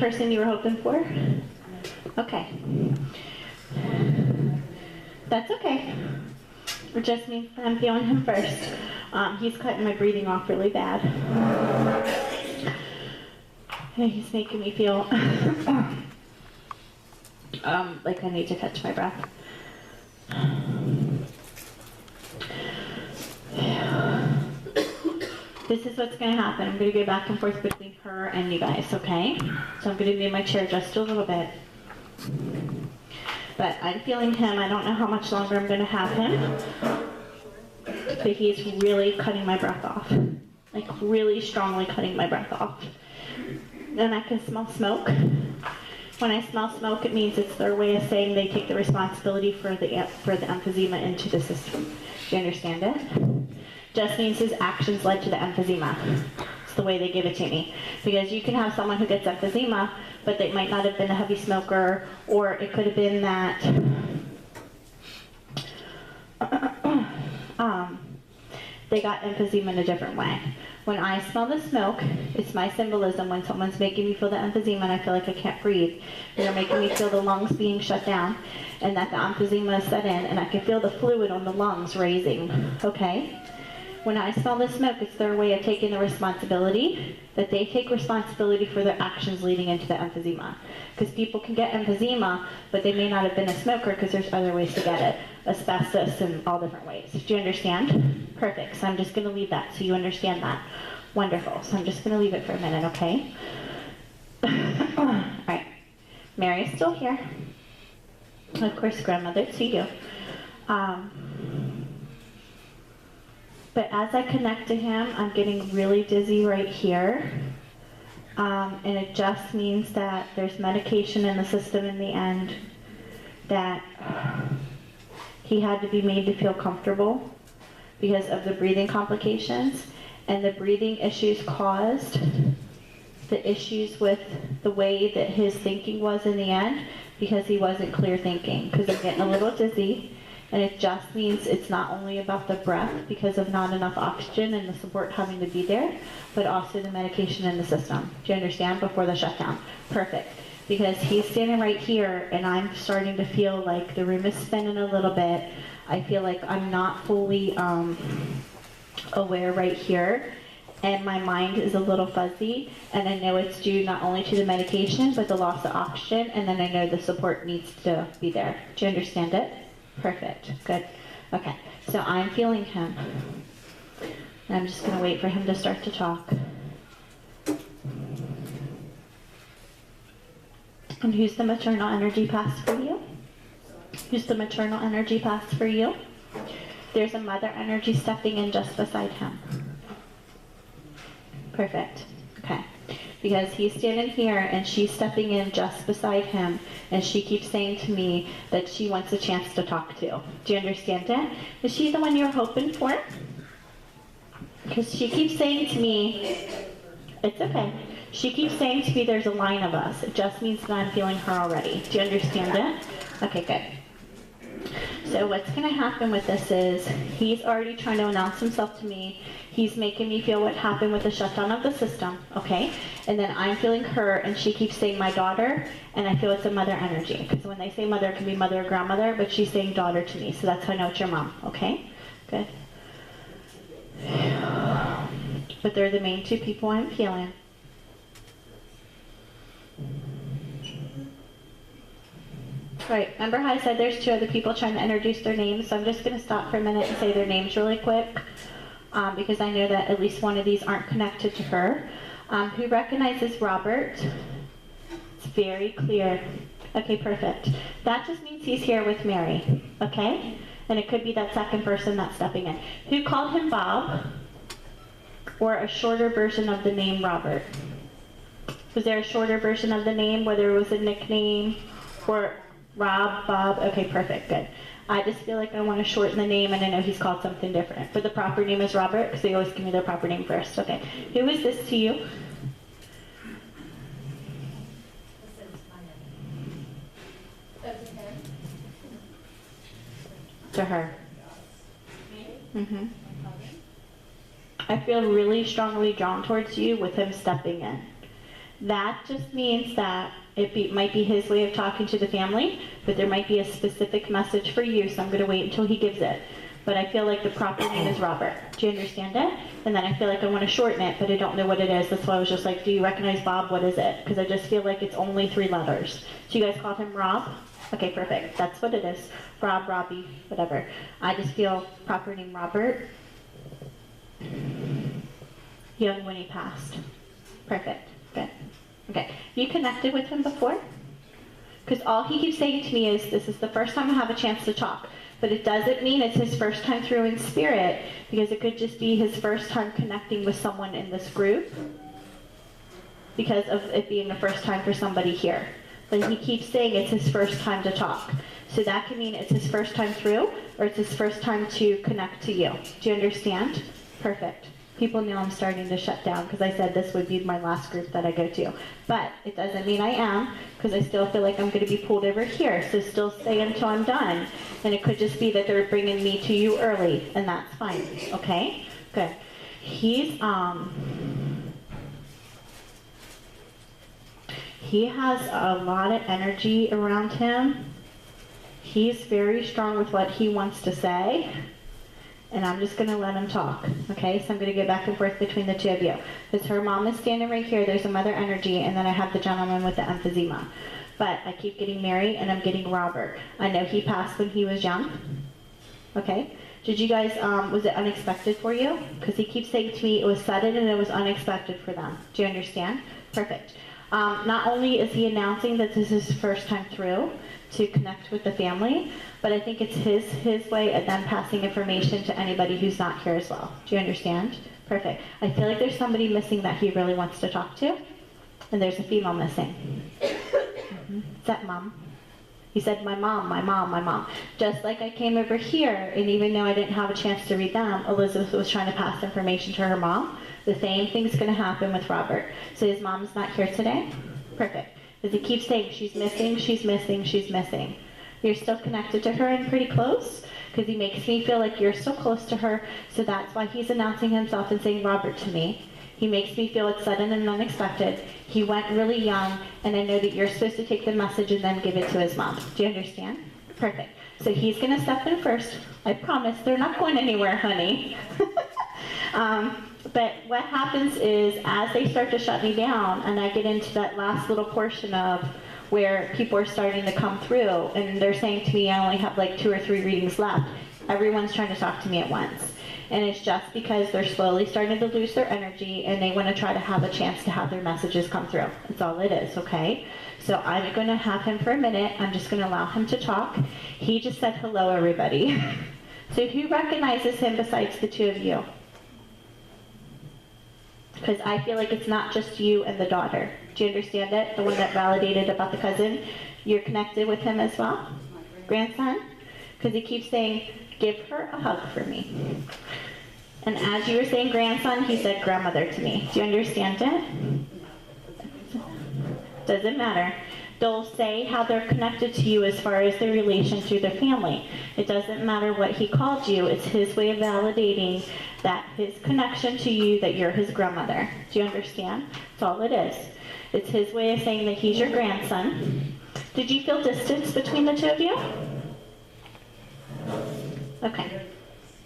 person you were hoping for? Okay. That's okay. It just means that I'm feeling him first. He's cutting my breathing off really bad. And he's making me feel like I need to catch my breath. This is what's going to happen. I'm going to go back and forth between her and you guys, okay? So I'm going to move my chair just a little bit. But I'm feeling him. I don't know how much longer I'm going to have him. But he's really cutting my breath off. Like really strongly cutting my breath off. And I can smell smoke. When I smell smoke, it means it's their way of saying they take the responsibility for the emphysema into the system. Do you understand it? Just means his actions led to the emphysema. It's the way they give it to me. Because you can have someone who gets emphysema, but they might not have been a heavy smoker, or it could have been that they got emphysema in a different way. When I smell the smoke, it's my symbolism when someone's making me feel the emphysema and I feel like I can't breathe. They're making me feel the lungs being shut down and that the emphysema is set in, and I can feel the fluid on the lungs raising, okay? When I smell the smoke, it's their way of taking the responsibility, that they take responsibility for their actions leading into the emphysema. Because people can get emphysema, but they may not have been a smoker because there's other ways to get it. Asbestos and all different ways. Do you understand? Perfect. So I'm just going to leave that so you understand that. Wonderful. So I'm just going to leave it for a minute, okay? All right. Mary's still here. Of course, grandmother to you. But as I connect to him, I'm getting really dizzy right here. And it just means that there's medication in the system in the end, that he had to be made to feel comfortable because of the breathing complications. And the breathing issues caused the issues with the way that his thinking was in the end, because he wasn't clear thinking. Because I'm getting a little dizzy. And it just means it's not only about the breath because of not enough oxygen and the support having to be there, but also the medication in the system. Do you understand? Before the shutdown. Perfect. Because he's standing right here and I'm starting to feel like the room is spinning a little bit. I feel like I'm not fully aware right here. And my mind is a little fuzzy. And I know it's due not only to the medication, but the loss of oxygen. And then I know the support needs to be there. Do you understand it? Perfect. Good. Okay. So I'm feeling him. And I'm just going to wait for him to start to talk. And who's the maternal energy pass for you? Who's the maternal energy pass for you? There's a mother energy stepping in just beside him. Perfect. Okay. Because he's standing here and she's stepping in just beside him, and she keeps saying to me that she wants a chance to talk to. Do you understand it? Is she the one you're hoping for? Because she keeps saying to me, it's okay. She keeps saying to me there's a line of us. It just means that I'm feeling her already. Do you understand it? Okay, good. So what's going to happen with this is he's already trying to announce himself to me. He's making me feel what happened with the shutdown of the system, okay? And then I'm feeling her, and she keeps saying my daughter, and I feel it's a mother energy. Because when they say mother, it can be mother or grandmother, but she's saying daughter to me, so that's how I know it's your mom, okay? Good. But they're the main two people I'm feeling. Right, remember how I said there's two other people trying to introduce their names? So I'm just going to stop for a minute and say their names really quick, because I know that at least one of these aren't connected to her. Who recognizes Robert? It's very clear. Okay, perfect. That just means he's here with Mary, okay? And it could be that second person that's stepping in. Who called him Bob? Or a shorter version of the name Robert? Was there a shorter version of the name, whether it was a nickname or Rob, Bob? Okay, perfect, good. I just feel like I want to shorten the name, and I know he's called something different. But the proper name is Robert, because they always give me their proper name first. Okay, who is this to you? To her. Mm-hmm. I feel really strongly drawn towards you with him stepping in. That just means that might be his way of talking to the family, but there might be a specific message for you, so I'm going to wait until he gives it. But I feel like the proper name is Robert. Do you understand it? And then I feel like I want to shorten it, but I don't know what it is. That's why I was just like, do you recognize Bob? What is it? Because I just feel like it's only 3 letters. So you guys called him Rob? Okay, perfect. That's what it is. Rob, Robbie, whatever. I just feel proper name Robert. Young when he passed. Perfect. Good. Okay. You connected with him before? Because all he keeps saying to me is, this is the first time I have a chance to talk. But it doesn't mean it's his first time through in spirit, because it could just be his first time connecting with someone in this group, because of it being the first time for somebody here. But he keeps saying it's his first time to talk. So that could mean it's his first time through, or it's his first time to connect to you. Do you understand? Perfect. People know I'm starting to shut down because I said this would be my last group that I go to. But it doesn't mean I am, because I still feel like I'm going to be pulled over here. So still stay until I'm done. And it could just be that they're bringing me to you early, and that's fine. Okay? Good. He has a lot of energy around him. He's very strong with what he wants to say. And I'm just going to let him talk, okay? So I'm going to go back and forth between the two of you. Because her mom is standing right here. There's a mother energy, and then I have the gentleman with the emphysema. But I keep getting Mary, and I'm getting Robert. I know he passed when he was young, okay? Did you guys, was it unexpected for you? Because he keeps saying to me it was sudden and it was unexpected for them. Do you understand? Perfect. Not only is he announcing that this is his first time through to connect with the family, but I think it's his way of then passing information to anybody who's not here as well. Do you understand? Perfect. I feel like there's somebody missing that he really wants to talk to, and there's a female missing. Is that mom? He said, my mom, my mom, my mom. Just like I came over here, and even though I didn't have a chance to read them, Elizabeth was trying to pass information to her mom. The same thing's going to happen with Robert. So his mom's not here today? Perfect. Because he keeps saying, she's missing, she's missing, she's missing. You're still connected to her and pretty close? Because he makes me feel like you're so close to her, so that's why he's announcing himself and saying Robert to me. He makes me feel it's sudden and unexpected. He went really young, and I know that you're supposed to take the message and then give it to his mom. Do you understand? Perfect. So he's going to step in first. I promise they're not going anywhere, honey. But what happens is, as they start to shut me down, and I get into that last little portion of where people are starting to come through, and they're saying to me, I only have like 2 or 3 readings left. Everyone's trying to talk to me at once. And it's just because they're slowly starting to lose their energy, and they want to try to have a chance to have their messages come through. That's all it is, okay? So I'm going to have him for a minute. I'm just going to allow him to talk. He just said hello, everybody. So who recognizes him besides the 2 of you? Because I feel like it's not just you and the daughter. Do you understand it? The one that validated about the cousin. You're connected with him as well? Grandson? Because he keeps saying, give her a hug for me. And as you were saying grandson, he said grandmother to me. Do you understand it? Doesn't matter. They'll say how they're connected to you as far as their relation to their family. It doesn't matter what he called you. It's his way of validating that his connection to you, that you're his grandmother. Do you understand? That's all it is. It's his way of saying that he's your grandson. Did you feel distance between the 2 of you? Okay.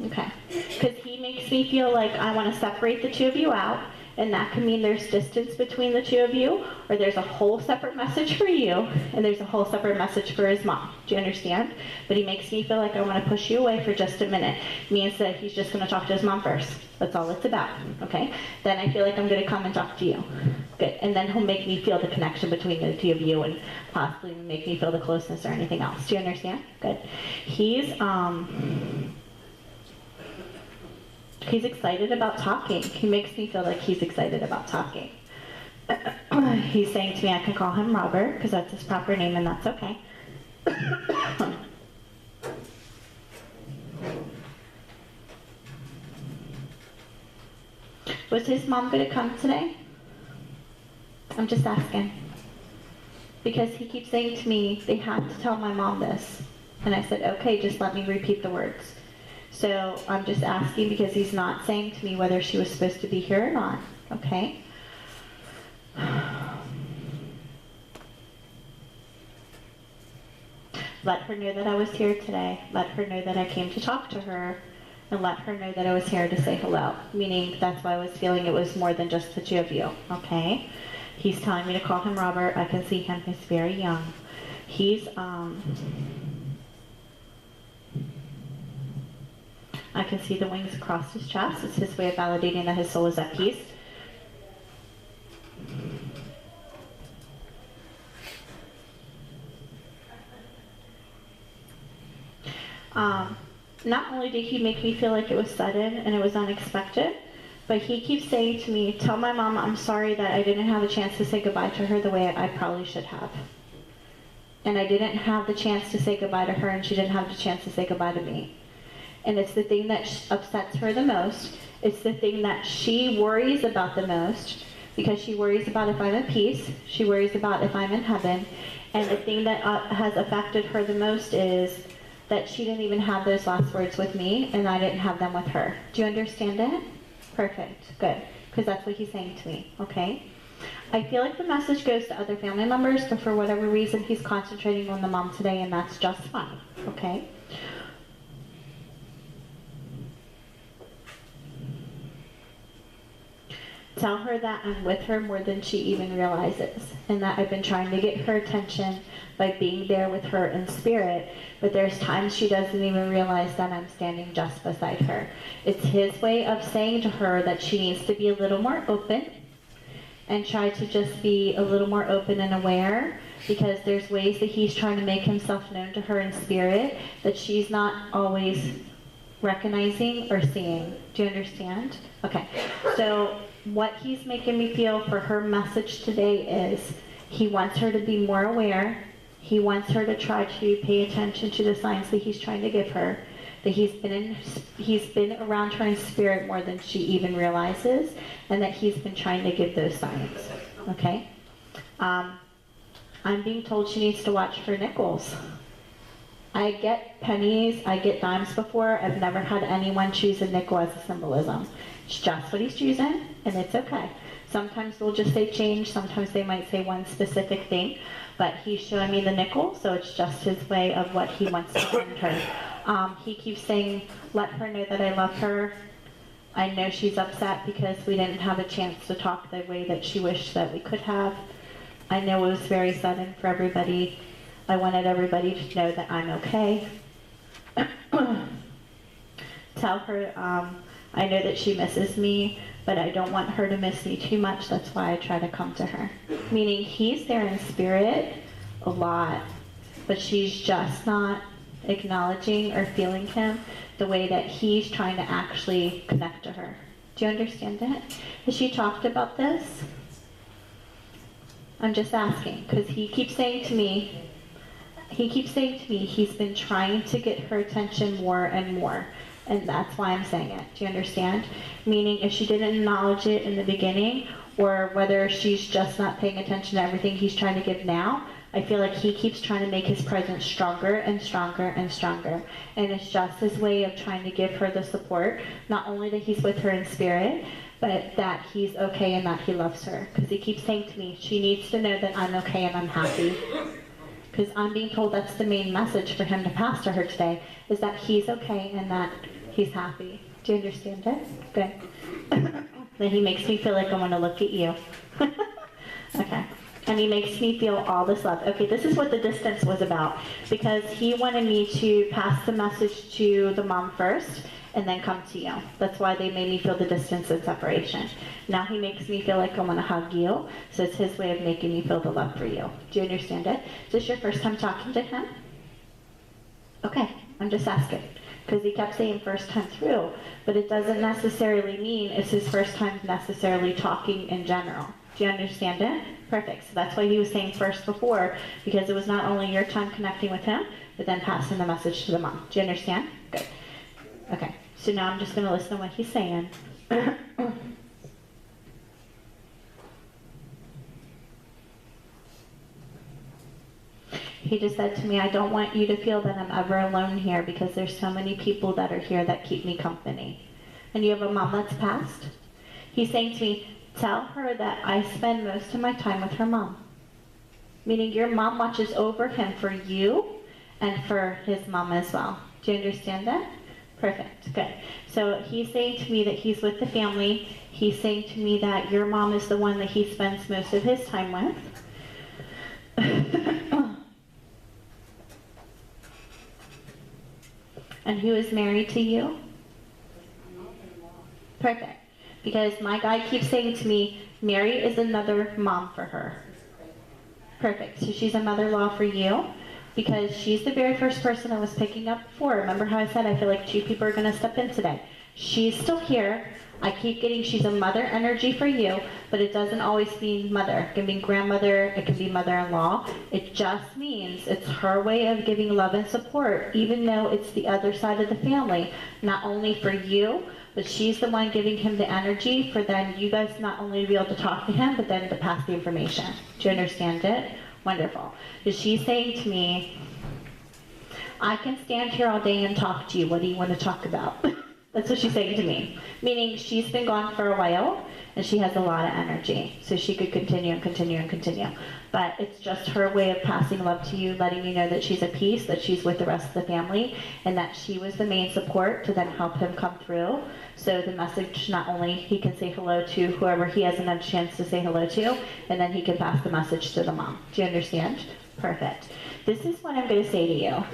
Okay. Because he makes me feel like I want to separate the 2 of you out, and that can mean there's distance between the 2 of you, or there's a whole separate message for you, and there's a whole separate message for his mom. Do you understand? But he makes me feel like I want to push you away for just a minute. It means that he's just going to talk to his mom first. That's all it's about, okay? Then I feel like I'm going to come and talk to you. Good. And then he'll make me feel the connection between the 2 of you, and possibly make me feel the closeness or anything else. Do you understand? Good. He's excited about talking. He makes me feel like he's excited about talking. He's saying to me I can call him Robert, because that's his proper name, and that's okay. Was his mom going to come today? I'm just asking. Because he keeps saying to me, they have to tell my mom this. And I said, okay, just let me repeat the words. So I'm just asking because he's not saying to me whether she was supposed to be here or not, okay? Let her know that I was here today. Let her know that I came to talk to her. And let her know that I was here to say hello. Meaning that's why I was feeling it was more than just the two of you, okay? He's telling me to call him Robert. I can see him. He's very young. He's, I can see the wings across his chest. It's his way of validating that his soul is at peace. Not only did he make me feel like it was sudden and it was unexpected, but he keeps saying to me, tell my mom I'm sorry that I didn't have a chance to say goodbye to her the way I probably should have. And I didn't have the chance to say goodbye to her, and she didn't have the chance to say goodbye to me. And it's the thing that upsets her the most. It's the thing that she worries about the most, because she worries about if I'm at peace. She worries about if I'm in heaven. And the thing that has affected her the most is that she didn't even have those last words with me, and I didn't have them with her. Do you understand it? Perfect. Good. Because that's what he's saying to me. Okay? I feel like the message goes to other family members, but for whatever reason, he's concentrating on the mom today, and that's just fine. Okay? Tell her that I'm with her more than she even realizes, and that I've been trying to get her attention by being there with her in spirit, but there's times she doesn't even realize that I'm standing just beside her. It's his way of saying to her that she needs to be a little more open and try to just be a little more open and aware, because there's ways that he's trying to make himself known to her in spirit that she's not always recognizing or seeing. Do you understand? Okay, so what he's making me feel for her message today is he wants her to be more aware. He wants her to try to pay attention to the signs that he's trying to give her, that he's been around her in spirit more than she even realizes, and that he's been trying to give those signs. Okay? I'm being told she needs to watch her nickels. I get pennies, I get dimes before. I've never had anyone choose a nickel as a symbolism. It's just what he's choosing, and it's okay. Sometimes they'll just say change, sometimes they might say one specific thing, but he's showing me the nickel, so it's just his way of what he wants to send her. He keeps saying, let her know that I love her. I know she's upset because we didn't have a chance to talk the way that she wished that we could have. I know it was very sudden for everybody. I wanted everybody to know that I'm okay. Tell her I know that she misses me, but I don't want her to miss me too much. That's why I try to come to her. Meaning he's there in spirit a lot, but she's just not acknowledging or feeling him the way that he's trying to actually connect to her. Do you understand it? Has she talked about this? I'm just asking, because he keeps saying to me he's been trying to get her attention more and more. And that's why I'm saying it. Do you understand? Meaning if she didn't acknowledge it in the beginning, or whether she's just not paying attention to everything he's trying to give now, I feel like he keeps trying to make his presence stronger and stronger and stronger. And it's just his way of trying to give her the support, not only that he's with her in spirit, but that he's okay and that he loves her. Because he keeps saying to me, she needs to know that I'm okay and I'm happy. Because I'm being told that's the main message for him to pass to her today, is that he's okay and that he's happy. Do you understand it? Good. Then he makes me feel like I want to look at you. Okay. And he makes me feel all this love. Okay, this is what the distance was about. Because he wanted me to pass the message to the mom first and then come to you. That's why they made me feel the distance and separation. Now he makes me feel like I want to hug you. So it's his way of making me feel the love for you. Do you understand it? Is this your first time talking to him? Okay, I'm just asking. Because he kept saying first time through, but it doesn't necessarily mean it's his first time necessarily talking in general. Do you understand it? Perfect. So that's why he was saying first before, because it was not only your time connecting with him, but then passing the message to the mom. Do you understand? Good. Okay. So now I'm just going to listen to what he's saying. He just said to me, I don't want you to feel that I'm ever alone here because there's so many people that are here that keep me company. And you have a mom that's passed? He's saying to me, tell her that I spend most of my time with her mom. Meaning your mom watches over him for you, and for his mom as well. Do you understand that? Perfect, good. So he's saying to me that he's with the family. He's saying to me that your mom is the one that he spends most of his time with. And who is married to you? Perfect. Because my guy keeps saying to me, Mary is another mom for her. Perfect. So she's a mother-in-law for you, because she's the very first person I was picking up before. Remember how I said I feel like 2 people are going to step in today? She's still here. I keep getting she's a mother energy for you, but it doesn't always mean mother. It can mean grandmother, it can be mother-in-law. It just means it's her way of giving love and support, even though it's the other side of the family. Not only for you, but she's the one giving him the energy for then you guys not only to be able to talk to him, but then to pass the information. Do you understand it? Wonderful. Because she's saying to me, I can stand here all day and talk to you. What do you want to talk about? That's what she's saying to me. Meaning she's been gone for a while and she has a lot of energy. So she could continue and continue and continue. But it's just her way of passing love to you, letting you know that she's at peace, that she's with the rest of the family, and that she was the main support to then help him come through. So the message, not only he can say hello to whoever he hasn't had a chance to say hello to, and then he can pass the message to the mom. Do you understand? Perfect. This is what I'm going to say to you.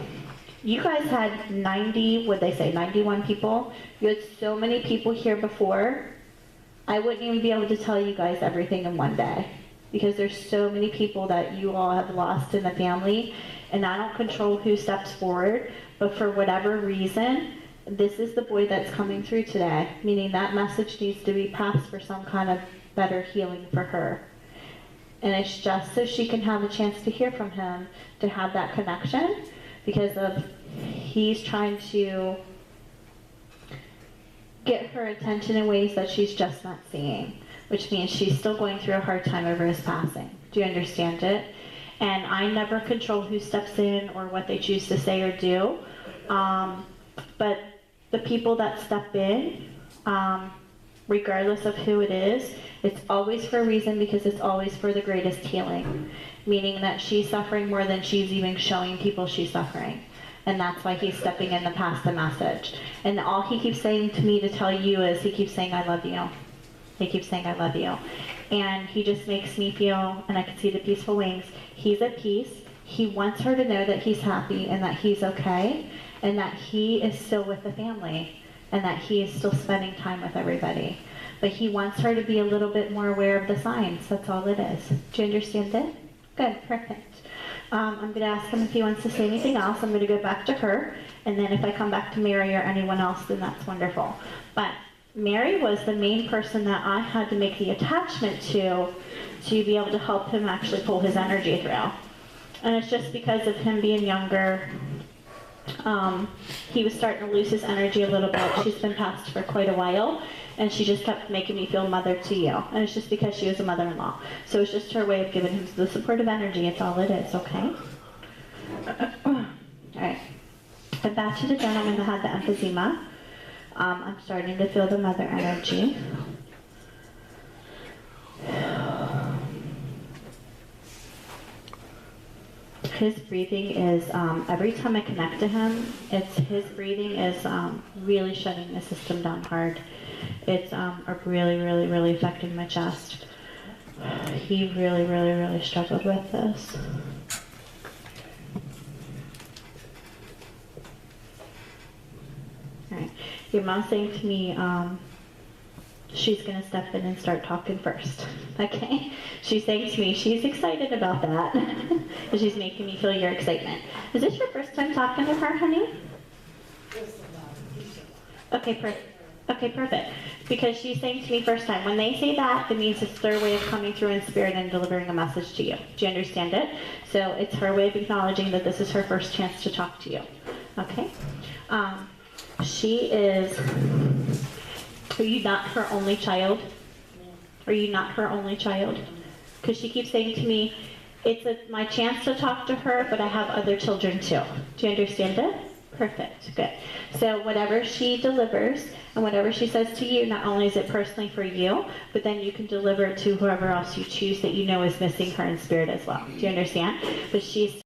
You guys had 91 people. You had so many people here before. I wouldn't even be able to tell you guys everything in one day, because there's so many people that you all have lost in the family, and I don't control who steps forward, but for whatever reason, this is the boy that's coming through today, meaning that message needs to be passed for some kind of better healing for her. And it's just so she can have a chance to hear from him, to have that connection, because of he's trying to get her attention in ways that she's just not seeing, which means she's still going through a hard time over his passing. Do you understand it? And I never control who steps in or what they choose to say or do, but the people that step in, regardless of who it is, it's always for a reason, because it's always for the greatest healing, meaning that she's suffering more than she's even showing people she's suffering. And that's why he's stepping in to pass the message. And all he keeps saying to me to tell you is he keeps saying, I love you. He keeps saying, I love you. And he just makes me feel, and I can see the peaceful wings, he's at peace. He wants her to know that he's happy and that he's okay, and that he is still with the family, and that he is still spending time with everybody. But he wants her to be a little bit more aware of the signs. That's all it is. Do you understand it? Good, perfect. I'm going to ask him if he wants to say anything else. I'm going to go back to her, and then if I come back to Mary or anyone else, then that's wonderful. But Mary was the main person that I had to make the attachment to be able to help him actually pull his energy through. And it's just because of him being younger, he was starting to lose his energy a little bit. She's been passed for quite a while, and she just kept making me feel mother to you. And it's just because she was a mother-in-law. So it's just her way of giving him the supportive energy. It's all it is, okay? All right. And back to the gentleman that had the emphysema. I'm starting to feel the mother energy. His breathing is, every time I connect to him, his breathing is really shutting the system down hard. It's really, really, really affecting my chest. He really, really, really struggled with this. All right. Your mom's saying to me, she's going to step in and start talking first, okay? She's saying to me she's excited about that, and she's making me feel your excitement. Is this your first time talking to her, honey? Okay, perfect. Because she's saying to me first time. When they say that, it means it's their way of coming through in spirit and delivering a message to you. Do you understand it? So it's her way of acknowledging that this is her first chance to talk to you, okay? She is... Are you not her only child? Are you not her only child? Because she keeps saying to me, it's my chance to talk to her, but I have other children too. Do you understand it? Perfect, good. So whatever she delivers and whatever she says to you, not only is it personally for you, but then you can deliver it to whoever else you choose that you know is missing her in spirit as well. Do you understand? But she's